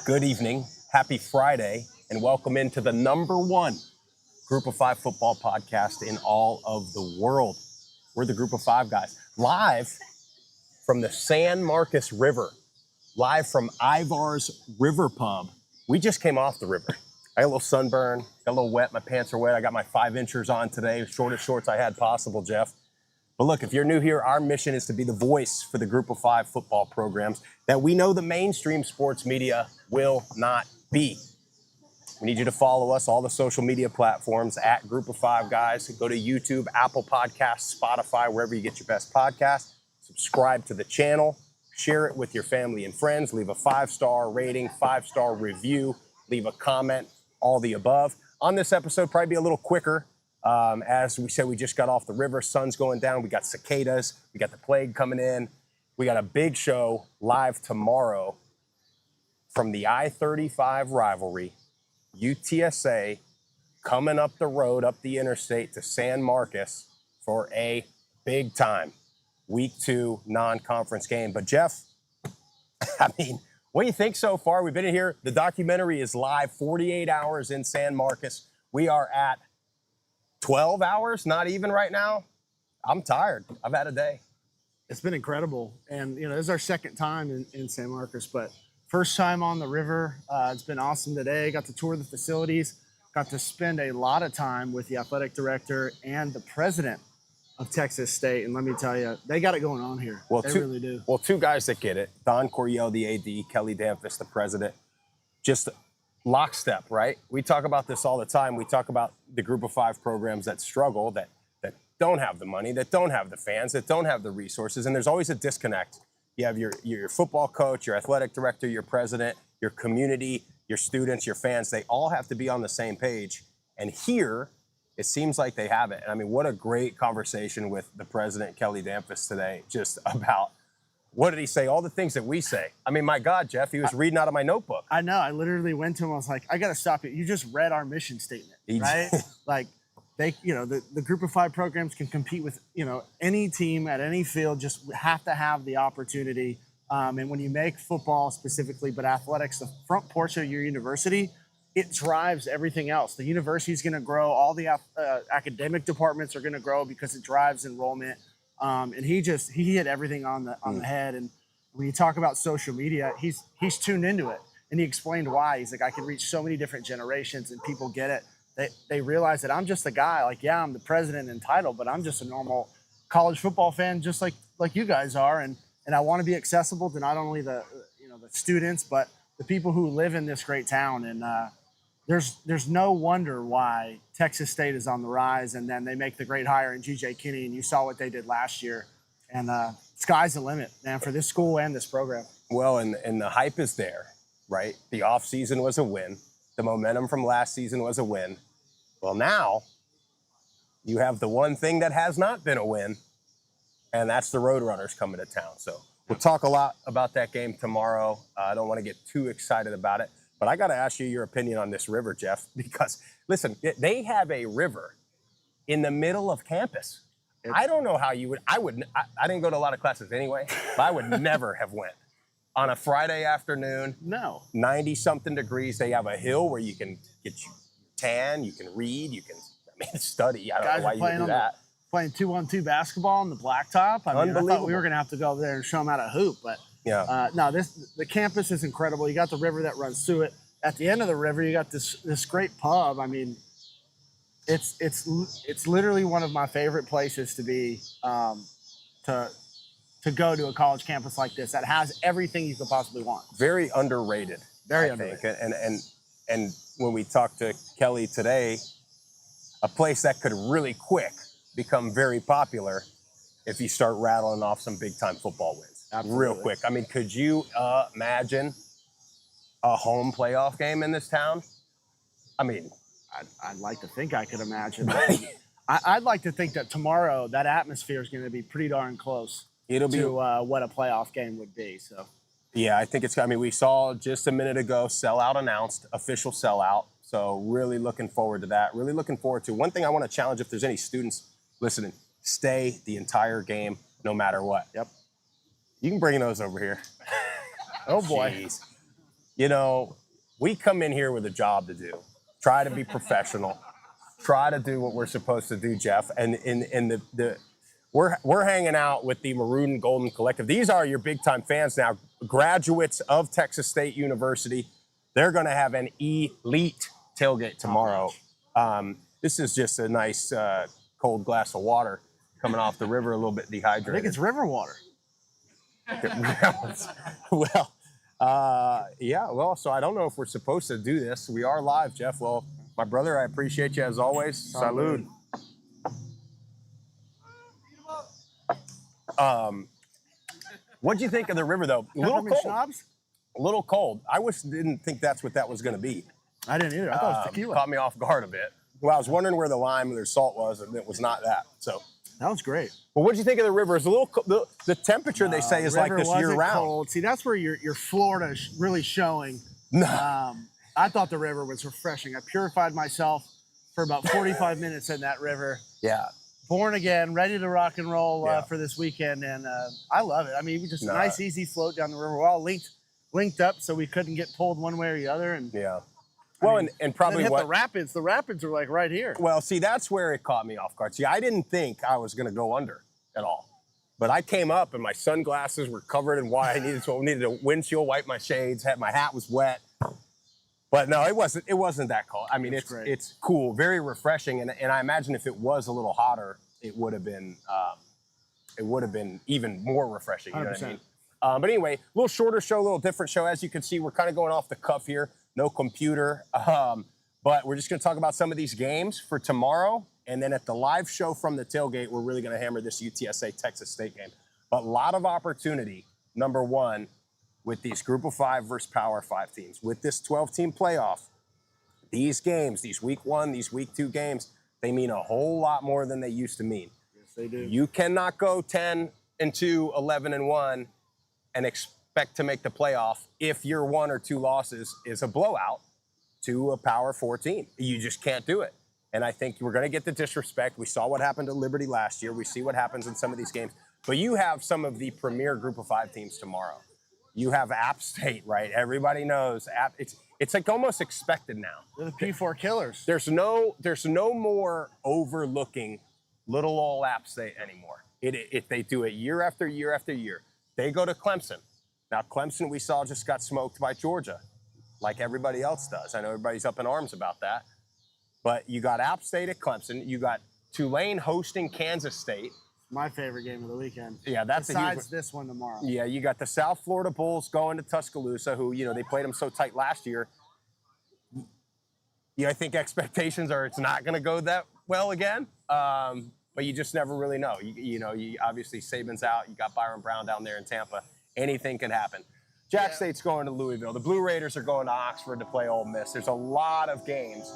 Good evening, happy Friday, and welcome into the #1 Group of Five football podcast in all of the world. We're the Group of Five guys, live from the San Marcos River, live from Ivar's River Pub. We just came off the river. I got a little sunburn, got a little wet, my pants are wet. I got my 5-inchers on today, shortest shorts I had possible, Jeff. But look, if you're new here, our mission is to be the voice for the Group of Five football programs that we know the mainstream sports media will not be. We need you to follow us, all the social media platforms at Group of Five Guys. Go to YouTube, Apple Podcasts, Spotify, wherever you get your best podcasts. Subscribe to the channel, share it with your family and friends, leave a 5-star rating, 5-star review, leave a comment, all the above. On this episode, probably be a little quicker. As we said, we just got off the river, sun's going down, we got cicadas, we got the plague coming in. We got a big show live tomorrow from the I-35 rivalry, UTSA coming up the road, up the interstate to San Marcos for a big time Week 2 non-conference game. But Jeff, I mean, what do you think so far? We've been in here, the documentary is live, 48 hours in San Marcos. We are at 12 hours, not even right now. I'm tired. I've had a day. It's been incredible. And, this is our second time in San Marcos, but first time on the river. It's been awesome today. Got to tour the facilities, got to spend a lot of time with the athletic director and the president of Texas State. And let me tell you, they got it going on here. Well, they really do. Well, two guys that get it. Don Coryell, the AD, Kelly Damphus, the president. Just lockstep, right? We talk about this all the time. We talk about the Group of Five programs that struggle, that don't have the money, that don't have the fans, that don't have the resources, and there's always a disconnect. You have your football coach, your athletic director, your president, your community, your students, your fans. They all have to be on the same page. And here, it seems like they have it. And I mean, what a great conversation with the president, Kelly Damphus, today, just about, what did he say? All the things that we say. I mean, my God, Jeff, he was reading out of my notebook. I know. I literally went to him. I was like, I got to stop you. You just read our mission statement, right? Like, they, the Group of Five programs can compete with, any team at any field, just have to have the opportunity. And when you make football specifically, but athletics, the front porch of your university, it drives everything else. The university is going to grow. All the academic departments are going to grow because it drives enrollment. And he hit everything on the head. And when you talk about social media, he's tuned into it. And he explained why. He's like, I can reach so many different generations and people get it. They realize that I'm just a guy. Like, yeah, I'm the president and title, but I'm just a normal college football fan, just like you guys are. And I want to be accessible to not only the students, but the people who live in this great town. And there's no wonder why Texas State is on the rise. And then they make the great hire in G.J. Kinney, and you saw what they did last year. And sky's the limit, man, for this school and this program. Well, and the hype is there, right? The offseason was a win. The momentum from last season was a win. Well, now you have the one thing that has not been a win, and that's the Roadrunners coming to town. So we'll talk a lot about that game tomorrow. I don't want to get too excited about it, but I got to ask you your opinion on this river, Jeff, because, listen, they have a river in the middle of campus. I don't know how you would. I didn't go to a lot of classes anyway, but I would never have went. On a Friday afternoon, no, 90-something degrees. They have a hill where you can get you tan, you can read, you can study. I don't know why you would do that. Playing 2-on-2 basketball on the blacktop. I thought we were going to have to go over there and show them how to hoop. But yeah, no, the campus is incredible. You got the river that runs through it. At the end of the river, you got this great pub. I mean, it's literally one of my favorite places to be, to go to a college campus like this that has everything you could possibly want. Very underrated. Very underrated. And when we talked to Kelly today, a place that could really quick become very popular if you start rattling off some big-time football wins. Absolutely. Real quick. I mean, could you imagine a home playoff game in this town? I mean, I'd like to think I could imagine. I'd like to think that tomorrow that atmosphere is going to be pretty darn close. It'll be what a playoff game would be. So, yeah, I think it's. I mean, we saw just a minute ago sellout announced, official sellout. So really looking forward to that. Really looking forward to. One thing I want to challenge, if there's any students listening, stay the entire game, no matter what. Yep. You can bring those over here. Oh boy. Jeez. You know, we come in here with a job to do. Try to be professional. Try to do what we're supposed to do, Jeff. And we're hanging out with the Maroon and Golden Collective. These are your big time fans now, graduates of Texas State University. They're going to have an elite tailgate tomorrow. This is just a nice cold glass of water coming off the river, a little bit dehydrated. I think it's river water. Well, yeah, well, so I don't know if we're supposed to do this. We are live, Jeff. Well, my brother, I appreciate you as always. Salud. What'd you think of the river, though? A little cold. Schnapps? A little cold. I didn't think that's what that was going to be. I didn't either. I thought it was tequila. Caught me off guard a bit. Well, I was wondering where the lime or the salt was, and it was not that. So that was great. Well, what'd you think of the river? It's a little the temperature they say is like this year round. Cold. See, that's where your Florida is really showing. I thought the river was refreshing. I purified myself for about 45 minutes in that river. Yeah. Born again, ready to rock and roll for this weekend, and I love it. I mean, just a nice, easy float down the river. We're all linked up, so we couldn't get pulled one way or the other. And well, and probably hit the rapids. The rapids are like right here. Well, see, that's where it caught me off guard. See, I didn't think I was going to go under at all, but I came up and my sunglasses were covered in white. I needed a windshield, wipe my shades. My hat was wet. But no, it wasn't that cold. I mean, it's cool, very refreshing, and I imagine if it was a little hotter, it would have been even more refreshing. You know what I mean? But anyway, a little shorter show, a little different show. As you can see, we're kind of going off the cuff here. No computer, but we're just going to talk about some of these games for tomorrow, and then at the live show from the tailgate, we're really going to hammer this UTSA Texas State game. But a lot of opportunity. Number one, with these Group of 5 versus Power 5 teams. With this 12-team playoff, these games, these Week 1, these Week 2 games, they mean a whole lot more than they used to mean. Yes, they do. You cannot go 10-2, 11-1, and expect to make the playoff if your 1 or 2 losses is a blowout to a Power 4 team. You just can't do it. And I think we're going to get the disrespect. We saw what happened to Liberty last year. We see what happens in some of these games. But you have some of the premier Group of 5 teams tomorrow. You have App State, right? Everybody knows it's like almost expected now. They're the P4 killers. There's no more overlooking little old App State anymore. If they do it year after year after year. They go to Clemson. Now, Clemson, we saw, just got smoked by Georgia, like everybody else does. I know everybody's up in arms about that. But you got App State at Clemson. You got Tulane hosting Kansas State. My favorite game of the weekend. Yeah, that's besides this one tomorrow. Yeah, you got the South Florida Bulls going to Tuscaloosa, who, they played them so tight last year. I think expectations are it's not going to go that well again. But you just never really know. You obviously Saban's out. You got Byron Brown down there in Tampa. Anything can happen. Jack State's going to Louisville. The Blue Raiders are going to Oxford to play Ole Miss. There's a lot of games,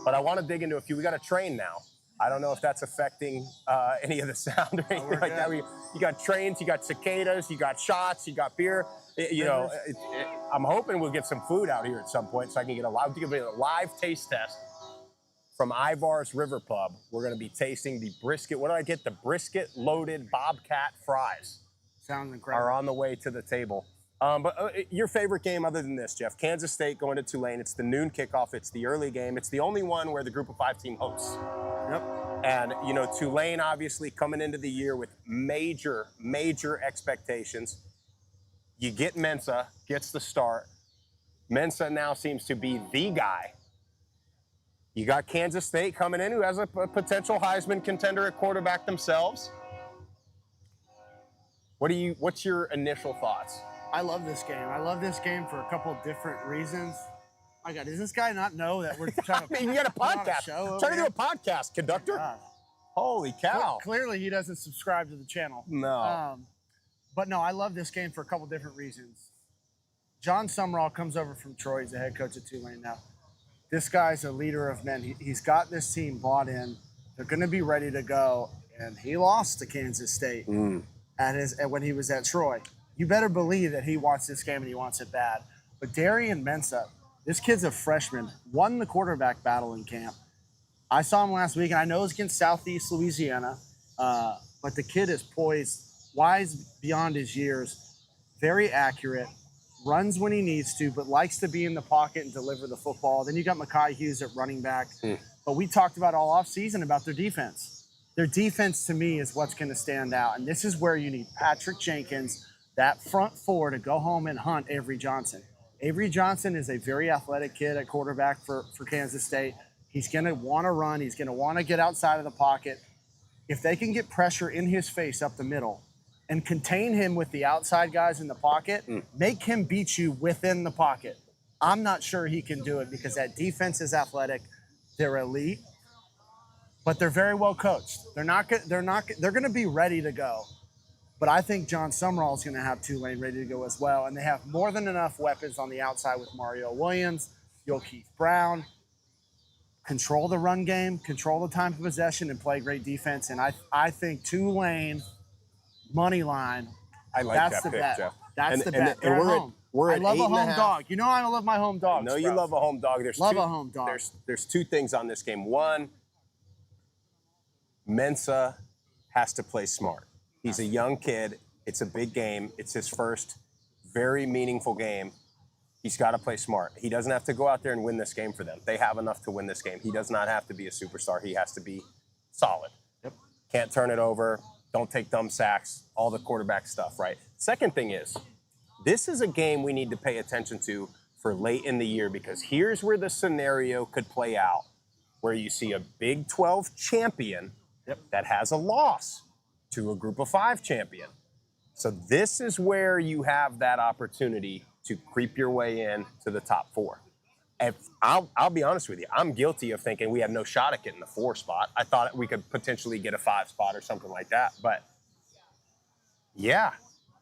but I want to dig into a few. We got a train now. I don't know if that's affecting any of the sound or anything like that. You got trains, you got cicadas, you got shots, you got beer. I'm hoping we'll get some food out here at some point so I can get a live taste test from Ivar's River Pub. We're going to be tasting the brisket. What did I get? The brisket loaded Bobcat fries. Sounds incredible. Are on the way to the table. But your favorite game other than this, Jeff? Kansas State going to Tulane. It's the noon kickoff. It's the early game. It's the only one where the Group of 5 team hosts. Yep. And, Tulane obviously coming into the year with major, major expectations. You get Mensah, gets the start. Mensah now seems to be the guy. You got Kansas State coming in, who has a potential Heisman contender at quarterback themselves. What's your initial thoughts? I love this game. I love this game for a couple of different reasons. My God, does this guy not know that we're trying to you got a podcast. Trying to do a podcast, conductor. God. Holy cow. Well, clearly he doesn't subscribe to the channel. No. But no, I love this game for a couple of different reasons. John Sumrall comes over from Troy. He's the head coach at Tulane now. This guy's a leader of men. He's got this team bought in. They're going to be ready to go. And he lost to Kansas State when he was at Troy. You better believe that he wants this game and he wants it bad. But Darian Mensah, this kid's a freshman, won the quarterback battle in camp. I saw him last week, and I know it's against Southeast Louisiana, but the kid is poised, wise beyond his years, very accurate, runs when he needs to, but likes to be in the pocket and deliver the football. Then you got Mekhi Hughes at running back. But we talked about all offseason about their defense. Their defense, to me, is what's going to stand out. And this is where you need Patrick Jenkins, that front four, to go home and hunt Avery Johnson. Avery Johnson is a very athletic kid at quarterback for Kansas State. He's going to want to run. He's going to want to get outside of the pocket. If they can get pressure in his face up the middle and contain him with the outside guys in the pocket, make him beat you within the pocket. I'm not sure he can do it because that defense is athletic. They're elite, but they're very well coached. They're going to be ready to go. But I think John Summerall is going to have Tulane ready to go as well. And they have more than enough weapons on the outside with Mario Williams, Keith Brown. Control the run game, control the time of possession, and play great defense. And I think Tulane money line. I like that's that the pick, bet. Jeff. That's the bet. They're at home. We're I at love a 8.5. home dog. You know I love my home dogs. No, you love a home dog. A home dog. There's two things on this game. One, Mensa has to play smart. He's a young kid. It's a big game. It's his first very meaningful game. He's got to play smart. He doesn't have to go out there and win this game for them. They have enough to win this game. He does not have to be a superstar. He has to be solid. Yep. Can't turn it over. Don't take dumb sacks. All the quarterback stuff, right? Second thing is, this is a game we need to pay attention to for late in the year because here's where the scenario could play out where you see a Big 12 champion that has a loss to a Group of 5 champion. So this is where you have that opportunity to creep your way in to the top 4. I'll be honest with you. I'm guilty of thinking we have no shot at getting the 4 spot. I thought we could potentially get a 5 spot or something like that. But, yeah,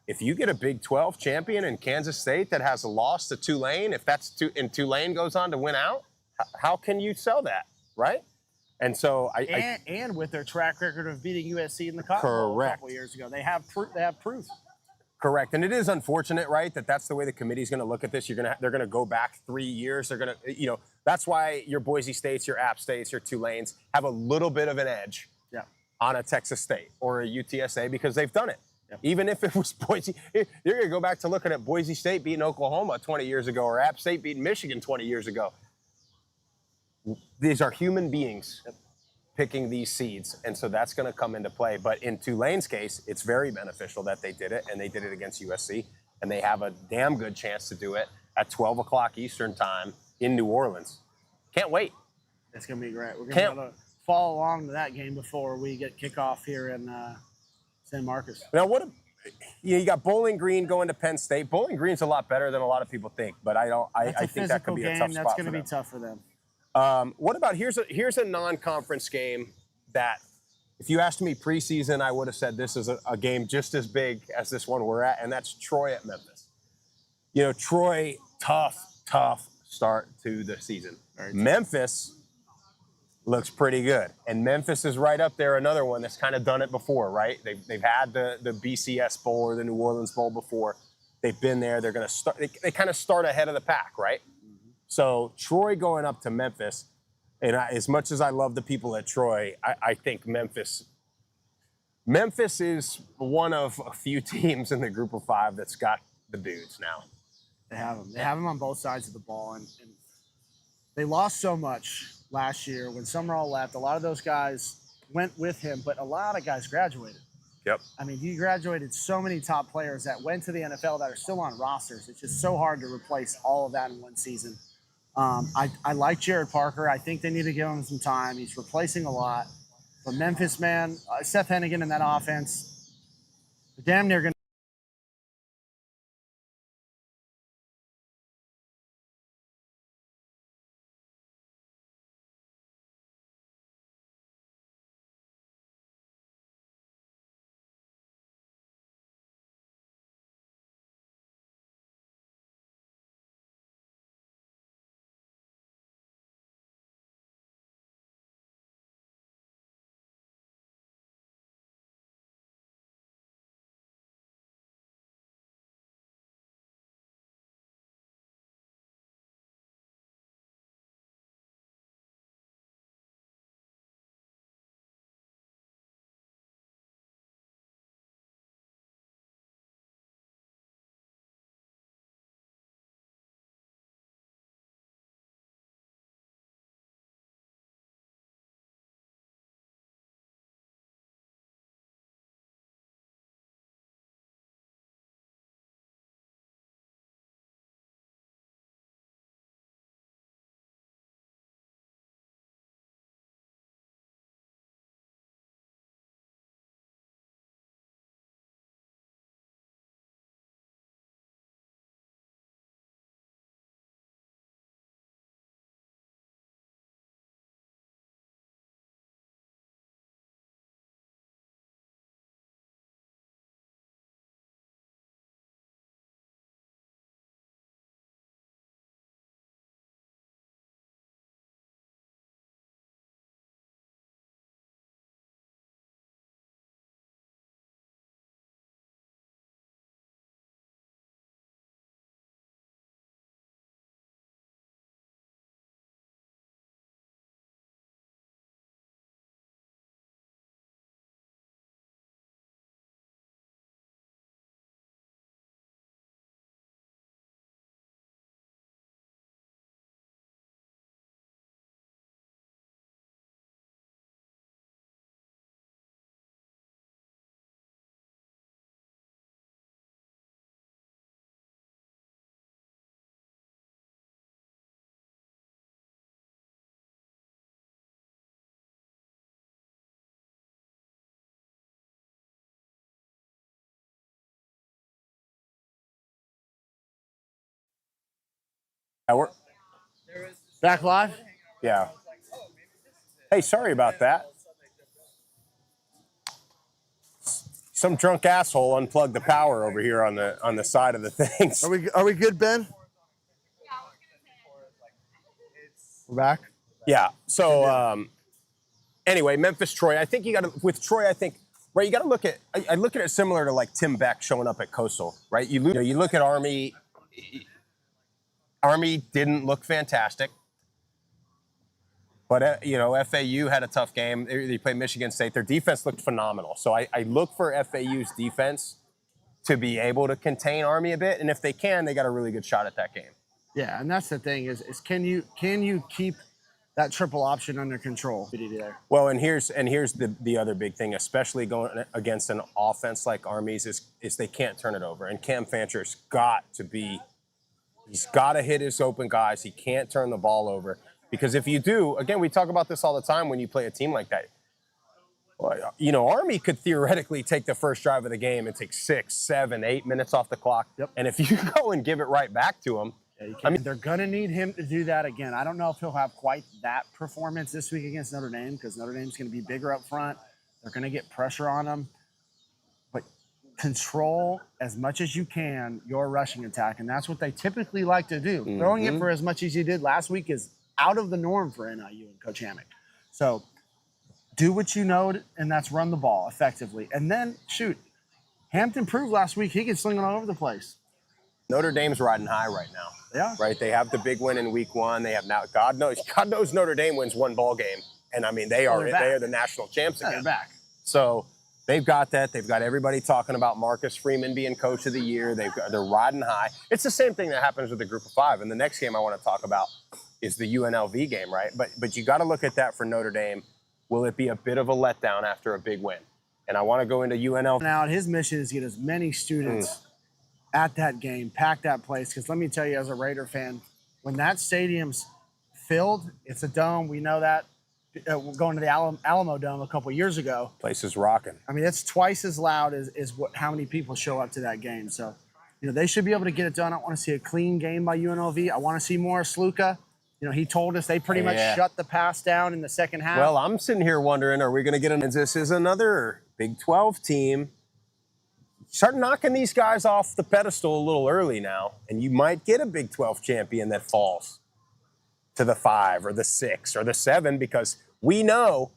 if you get a Big 12 champion in Kansas State that has a loss to Tulane, and Tulane goes on to win out, how can you sell that, right? And so and with their track record of beating USC in the Cotton Bowl a couple years ago, they have proof. Correct, and it is unfortunate, right, that that's the way the committee's going to look at this. They're going to go back 3 years. They're going to, that's why your Boise States, your App States, your Tulanes have a little bit of an edge on a Texas State or a UTSA because they've done it. Yep. Even if it was Boise, you're going to go back to looking at Boise State beating Oklahoma 20 years ago or App State beating Michigan 20 years ago. These are human beings picking these seeds, and so that's going to come into play. But in Tulane's case, it's very beneficial that they did it, and they did it against USC, and they have a damn good chance to do it at 12 o'clock Eastern time in New Orleans. Can't wait. It's going to be great. We're going to be able to follow along to that game before we get kickoff here in San Marcos. Now, you got Bowling Green going to Penn State. Bowling Green's a lot better than a lot of people think, but I think that could be a tough spot. That's going to be tough for them. What about here's a non-conference game that if you asked me preseason, I would have said this is a game just as big as this one we're at, and that's Troy at Memphis. Troy, tough start to the season. Memphis looks pretty good, and Memphis is right up there, another one that's kind of done it before, right? They've had the BCS Bowl or the New Orleans Bowl before. They've been there. They're going to start. They kind of start ahead of the pack, right? So Troy going up to Memphis, and as much as I love the people at Troy, I think Memphis is one of a few teams in the Group of 5 that's got the dudes now. They have them. They have them on both sides of the ball, and they lost so much last year when Summerall left. A lot of those guys went with him, but a lot of guys graduated. Yep. I mean, he graduated so many top players that went to the NFL that are still on rosters. It's just so hard to replace all of that in one season. I like Jared Parker. I think they need to give him some time. He's replacing a lot. But Memphis, man, Seth Hennigan in that offense, damn near going to We're, Back live? yeah. Hey, sorry about that. Some drunk asshole unplugged the power over here on the side of the things. Are we good, Ben? We're back. Yeah. So anyway, Memphis Troy. I think you got to with Troy. I think right. You got to look at. I look at it similar to like Tim Beck showing up at Coastal. Right. You look at Army. Army didn't look fantastic. But, FAU had a tough game. They played Michigan State. Their defense looked phenomenal. So I look for FAU's defense to be able to contain Army a bit. And if they can, they got a really good shot at that game. Yeah, and that's the thing is can you keep that triple option under control? Well, and here's the other big thing, especially going against an offense like Army's, is they can't turn it over. And Cam Fancher's he's got to hit his open guys. He can't turn the ball over. Because if you do, again, we talk about this all the time when you play a team like that. Well, Army could theoretically take the first drive of the game and take 6, 7, 8 minutes off the clock. Yep. And if you go and give it right back to them, they're going to need him to do that again. I don't know if he'll have quite that performance this week against Notre Dame because Notre Dame's going to be bigger up front. They're going to get pressure on them. But control as much as you can your rushing attack, and that's what they typically like to do. Mm-hmm. Throwing it for as much as you did last week is out of the norm for NIU and Coach Hammock. So do what you know, and that's run the ball effectively. And then, shoot, Hampton proved last week he can sling it all over the place. Notre Dame's riding high right now. Yeah. Right? They have the big win in week 1. They have now, God knows Notre Dame wins one ball game. And, I mean, they are the national champs again. They're back. So they've got that. They've got everybody talking about Marcus Freeman being coach of the year. They're riding high. It's the same thing that happens with the group of 5. And the next game I want to talk about is the UNLV game, right? But you got to look at that for Notre Dame. Will it be a bit of a letdown after a big win? And I want to go into UNLV. Now, his mission is to get as many students at that game, pack that place. Because let me tell you, as a Raider fan, when that stadium's filled, it's a dome. We know that. Going to the Alamo Dome a couple years ago. Place is rocking. I mean, it's twice as loud as how many people show up to that game. So, they should be able to get it done. I want to see a clean game by UNLV. I want to see more Sluka. He told us they pretty much shut the pass down in the second half. Well, I'm sitting here wondering, are we going to get this is another Big 12 team. Start knocking these guys off the pedestal a little early now, and you might get a Big 12 champion that falls to the 5 or the 6 or the 7 because we know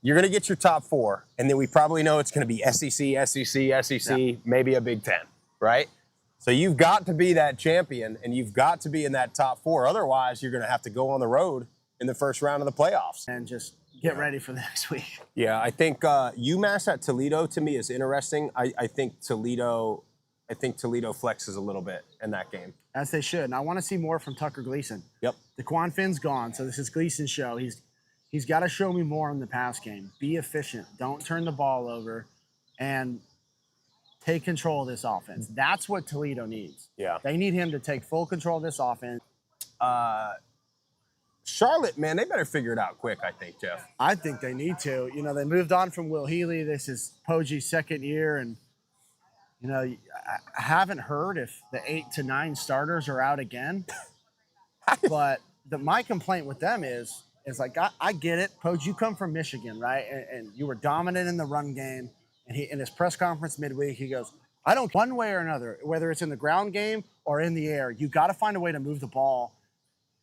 you're going to get your top 4, and then we probably know it's going to be SEC, maybe a Big 10, right? So you've got to be that champion, and you've got to be in that top 4. Otherwise, you're going to have to go on the road in the first round of the playoffs. And just get ready for the next week. Yeah, I think UMass at Toledo, to me, is interesting. I think Toledo flexes a little bit in that game. As they should. And I want to see more from Tucker Gleason. Yep. DeQuan Finn's gone, so this is Gleason's show. He's got to show me more in the pass game. Be efficient. Don't turn the ball over. And take control of this offense. That's what Toledo needs. Yeah. They need him to take full control of this offense. Charlotte, man, they better figure it out quick, I think, Jeff. I think they need to. They moved on from Will Healy. This is Poji's second year. And, I haven't heard if the 8 to 9 starters are out again. But my complaint with them is like, I get it. Poji, you come from Michigan, right? And you were dominant in the run game. And in his press conference midweek, he goes, I don't, one way or another, whether it's in the ground game or in the air, you got to find a way to move the ball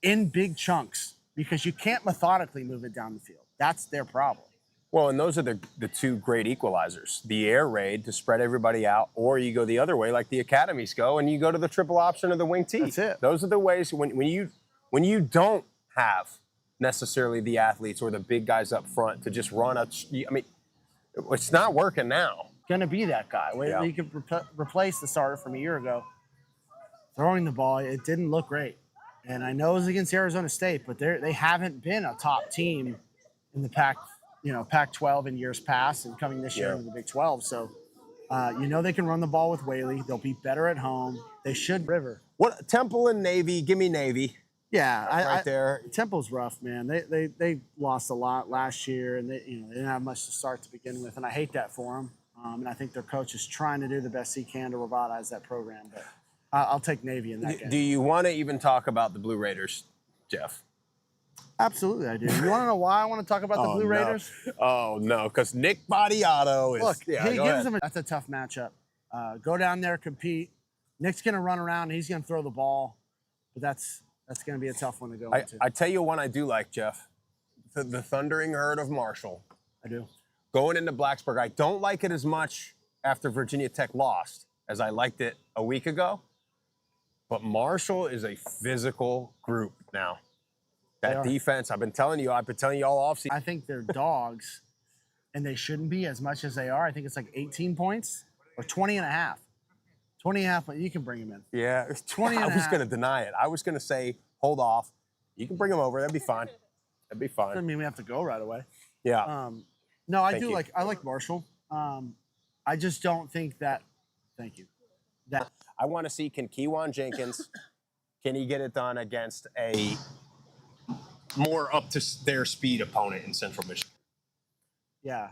in big chunks because you can't methodically move it down the field. That's their problem. Well, and those are the 2 great equalizers. The air raid to spread everybody out, or you go the other way like the academies go, and you go to the triple option of the wing T. That's it. Those are the ways when you don't have necessarily the athletes or the big guys up front to just run up. I mean, it's not working now. Going to be that guy. Yeah. You could replace the starter from a year ago. Throwing the ball, it didn't look great. And I know it was against Arizona State, but they haven't been a top team in the Pac-12 in years past and coming this year into the Big 12. So, they can run the ball with Whaley. They'll be better at home. They should. River. What Temple and Navy? Give me Navy. Yeah, there. Temple's rough, man. They lost a lot last year, and they didn't have much to start to begin with, and I hate that for them. And I think their coach is trying to do the best he can to revitalize that program. But I'll take Navy in that game. Do you want to even talk about the Blue Raiders, Jeff? Absolutely, I do. You want to know why I want to talk about the Blue Raiders? Oh, no, because Nick Badiato is... Look, yeah, he gives ahead. them that's a tough matchup. Go down there, compete. Nick's going to run around, and he's going to throw the ball. But that's going to be a tough one to go into. I tell you one I do like, Jeff. The Thundering Herd of Marshall. I do. Going into Blacksburg, I don't like it as much after Virginia Tech lost as I liked it a week ago. But Marshall is a physical group now. That defense, I've been telling you all offseason. I think they're dogs, and they shouldn't be as much as they are. I think it's like 18 points or 20 and a half. 20 and a half, but you can bring them in. Yeah, 20 and I a was half. going to deny it. I was going to say, hold off. You can bring them over. That'd be fine. That'd be fine. Doesn't mean we have to go right away. Yeah. No, I Thank do you. I like Marshall. I just don't think that. Thank you. That I want to see, can Kewan Jenkins, can he get it done against a more up to their speed opponent in Central Michigan? yeah.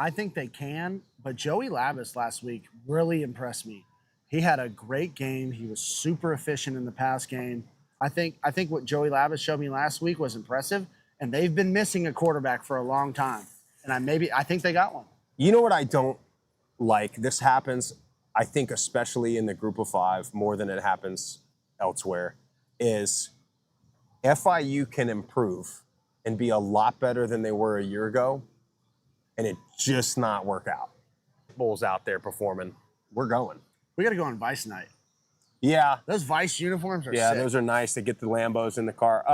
I think they can, but Joey Labus last week really impressed me. He had a great game. He was super efficient in the pass game. I think what Joey Labus showed me last week was impressive, and they've been missing a quarterback for a long time. And I think they got one. You know what I don't like? This happens, I think, especially in the group of five, more than it happens elsewhere, is FIU can improve and be a lot better than they were a year ago, and it just not work out. Bulls out there performing. We're going. We got to go on Vice night. Yeah. Those Vice uniforms are Yeah, sick. those are nice to get the Lambos in the car.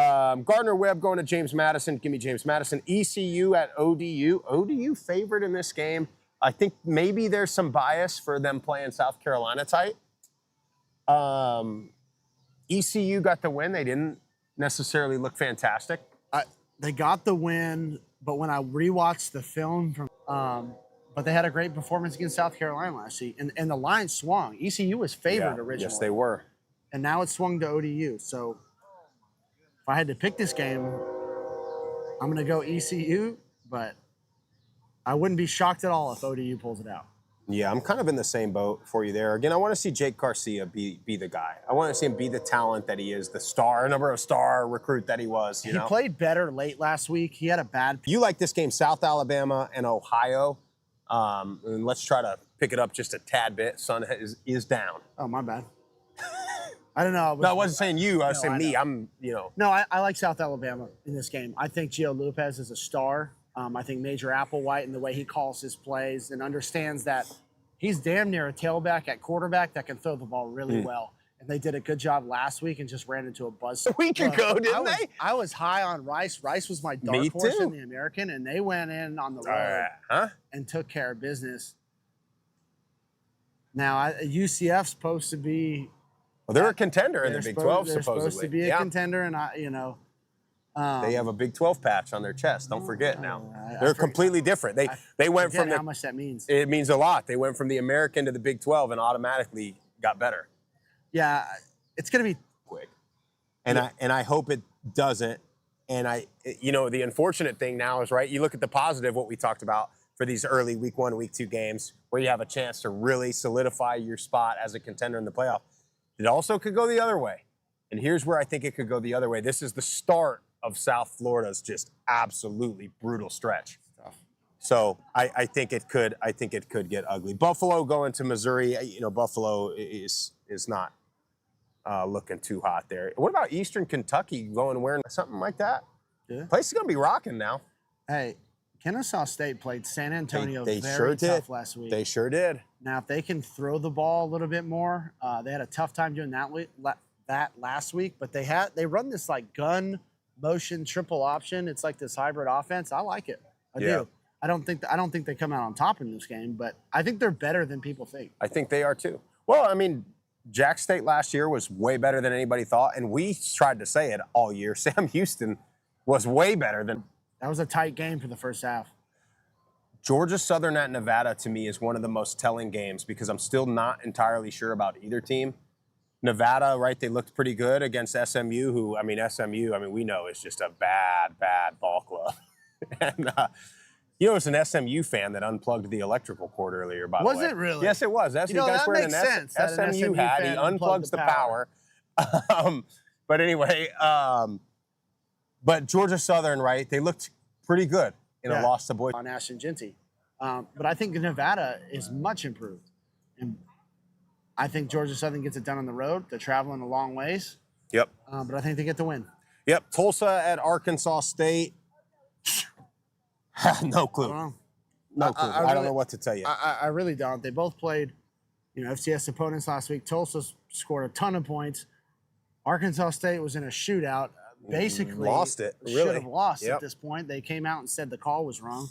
Gardner Webb going to James Madison. Give me James Madison. ECU at ODU. ODU favored in this game. I think maybe there's some bias for them playing South Carolina tight. ECU got the win. They didn't necessarily look fantastic. They got the win, but when I rewatched the film from, but they had a great performance against South Carolina last week, and the line swung. ECU was favored originally. Yes, they were. And now it swung to ODU. So if I had to pick this game, I'm going to go ECU, but I wouldn't be shocked at all if ODU pulls it out. Yeah, I'm kind of in the same boat for you there. Again, I want to see Jake Garcia be the guy. I want to see him be the talent that he is, the star recruit that he was. He played better late last week. He had a bad. You like this game, South Alabama and Ohio. And let's try to pick it up just a tad bit. Sun is down. Oh, my bad. I don't know. No, I wasn't saying you. I was saying me. know. I'm. No, I like South Alabama in this game. I think Gio Lopez is a star. I think Major Applewhite and the way he calls his plays and understands that he's damn near a tailback at quarterback that can throw the ball really well. And they did a good job last week and just ran into a buzzsaw. A week ago, didn't they? I was high on Rice. Rice was my dark horse in the American, and they went in on the road and took care of business. Now, UCF's supposed to be. Well, they're a contender in the Big 12, they're supposedly. Supposed to be a contender, and they have a Big 12 patch on their chest. Don't forget now. They're completely different. They went from how much that means. It means a lot. They went from the American to the Big 12 and automatically got better. Yeah, it's going to be quick. And I hope it doesn't. And the unfortunate thing now is, right, you look at the positive, what we talked about for these early week 1, week 2 games where you have a chance to really solidify your spot as a contender in the playoff. It also could go the other way. And here's where I think it could go the other way. This is the start of South Florida's just absolutely brutal stretch. So I think it could get ugly. Buffalo going to Missouri. Buffalo is not looking too hot there. What about Eastern Kentucky going wearing something like that? Yeah. Place is gonna be rocking now. Hey, Kennesaw State played San Antonio they very sure tough did. last week. They sure did. Now, if they can throw the ball a little bit more, they had a tough time doing that last week. But they run this like gun motion triple option. It's like this hybrid offense. I like it. I do. I don't think they come out on top in this game, but I think they're better than people think. I think they are too. Well, I mean, Jack State last year was way better than anybody thought, and we tried to say it all year. Sam Houston was way better than. That was a tight game for the first half. Georgia Southern at Nevada, to me, is one of the most telling games because I'm still not entirely sure about either team. Nevada, right, they looked pretty good against SMU, we know is just a bad ball club. And You know, it was an SMU fan that unplugged the electrical cord earlier, by the way. Was it really? Yes, it was. That's You know, guys that wearing makes an sense that an SMU SMU hat. He fan unplugs unplugged the the power. But anyway, but Georgia Southern, right? They looked pretty good in a loss to Boise. On Ashton Genty. But I think Nevada is much improved. And I think Georgia Southern gets it done on the road. They're traveling a long ways. Yep. But I think they get the win. Yep. Tulsa at Arkansas State. No clue. I don't know. No clue. I don't know what to tell you. I really don't. They both played, FCS opponents last week. Tulsa scored a ton of points. Arkansas State was in a shootout. Basically, lost it. Really? Should have lost at this point. They came out and said the call was wrong.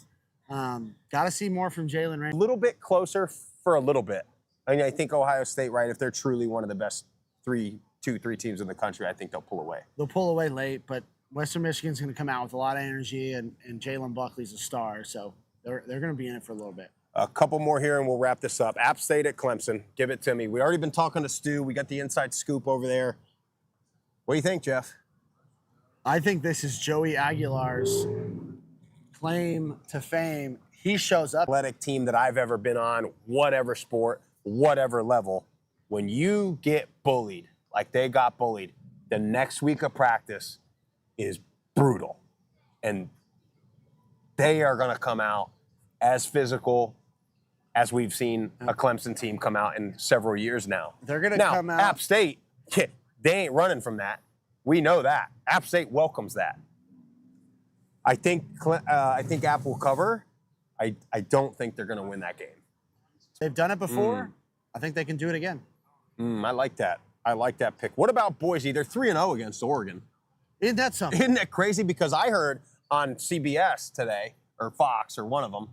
Got to see more from Jalen Rain. A little bit closer for a little bit. I mean, I think Ohio State, right? If they're truly one of the best three teams in the country, I think they'll pull away. They'll pull away late, but Western Michigan's going to come out with a lot of energy, and Jalen Buckley's a star, so they're going to be in it for a little bit. A couple more here, and we'll wrap this up. App State at Clemson. Give it to me. We already been talking to Stu. We got the inside scoop over there. What do you think, Jeff? I think this is Joey Aguilar's claim to fame. He shows up. Athletic team that I've ever been on, whatever sport, whatever level. When you get bullied, like they got bullied, the next week of practice is brutal. And they are going to come out as physical as we've seen a Clemson team come out in several years now. They're going to come out. App State, they ain't running from that. We know that. App State welcomes that. I think App will cover. I don't think they're going to win that game. They've done it before. I think they can do it again. I like that. I like that pick. What about Boise? They're 3-0 against Oregon. Isn't that something? Isn't that crazy? Because I heard on CBS today, or Fox, or one of them,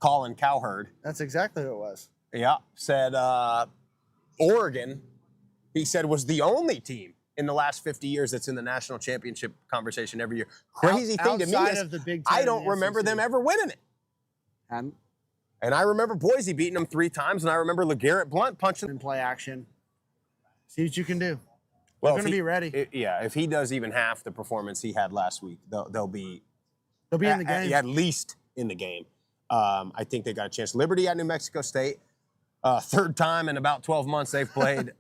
Colin Cowherd. That's exactly what it was. Yeah, said Oregon, he said, was the only team in the last 50 years that's in the national championship conversation every year. Crazy thing to me is of the Big I Ten don't and the remember SEC. them ever winning it. And I remember Boise beating them 3 times, and I remember LeGarrette Blunt punching. And play action. See what you can do. Well, They're going to be ready. If he does even half the performance he had last week, they'll be in the game. At least in the game. I think they got a chance. Liberty at New Mexico State. Third time in about 12 months they've played.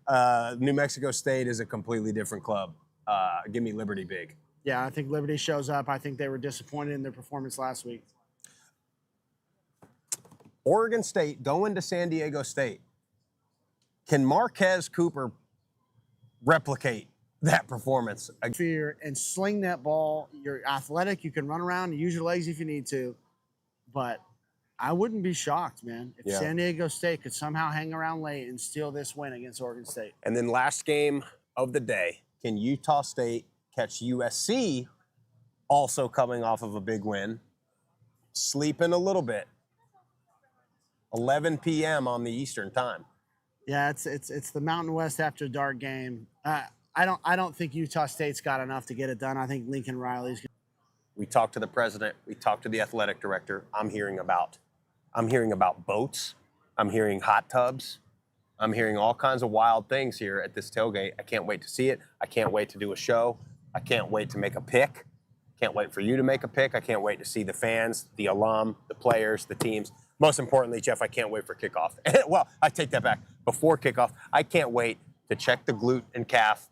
New Mexico State is a completely different club. Give me Liberty big. Yeah, I think Liberty shows up. I think they were disappointed in their performance last week. Oregon State going to San Diego State. Can Marquez Cooper replicate that performance? Fear and sling that ball. You're athletic. You can run around and use your legs if you need to. But I wouldn't be shocked, man, if San Diego State could somehow hang around late and steal this win against Oregon State. And then last game of the day, can Utah State catch USC, also coming off of a big win, sleeping a little bit? 11 p.m. on the Eastern time. Yeah, it's the Mountain West after dark game. I don't think Utah State's got enough to get it done. I think Lincoln Riley's. We talked to the president. We talked to the athletic director. I'm hearing about boats. I'm hearing hot tubs. I'm hearing all kinds of wild things here at this tailgate. I can't wait to see it. I can't wait to do a show. I can't wait to make a pick. Can't wait for you to make a pick. I can't wait to see the fans, the alum, the players, the teams. Most importantly, Jeff, I can't wait for kickoff. Well, I take that back. Before kickoff, I can't wait to check the glute and calf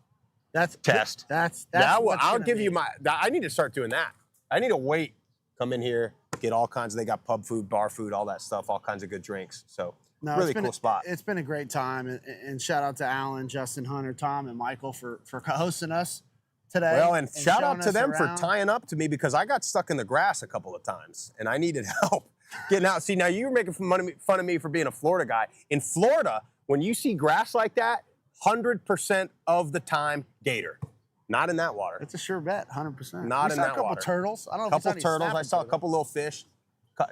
test. I'll give you my. I need to start doing that. I need to wait. Come in here, get all kinds. They got pub food, bar food, all that stuff, all kinds of good drinks. So really cool spot. It's been a great time, and shout out to Alan, Justin, Hunter, Tom, and Michael for hosting us today. Well, and shout out to them for tying up to me because I got stuck in the grass a couple of times and I needed help getting out. See, now you were making fun of me for being a Florida guy. In Florida, when you see grass like that, 100% of the time, gator. Not in that water. It's a sure bet, 100%. Not in that water. A couple turtles. I don't know. A couple turtles. I saw a couple little fish.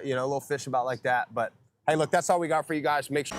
Little fish about like that. But hey, look, that's all we got for you guys. Make sure.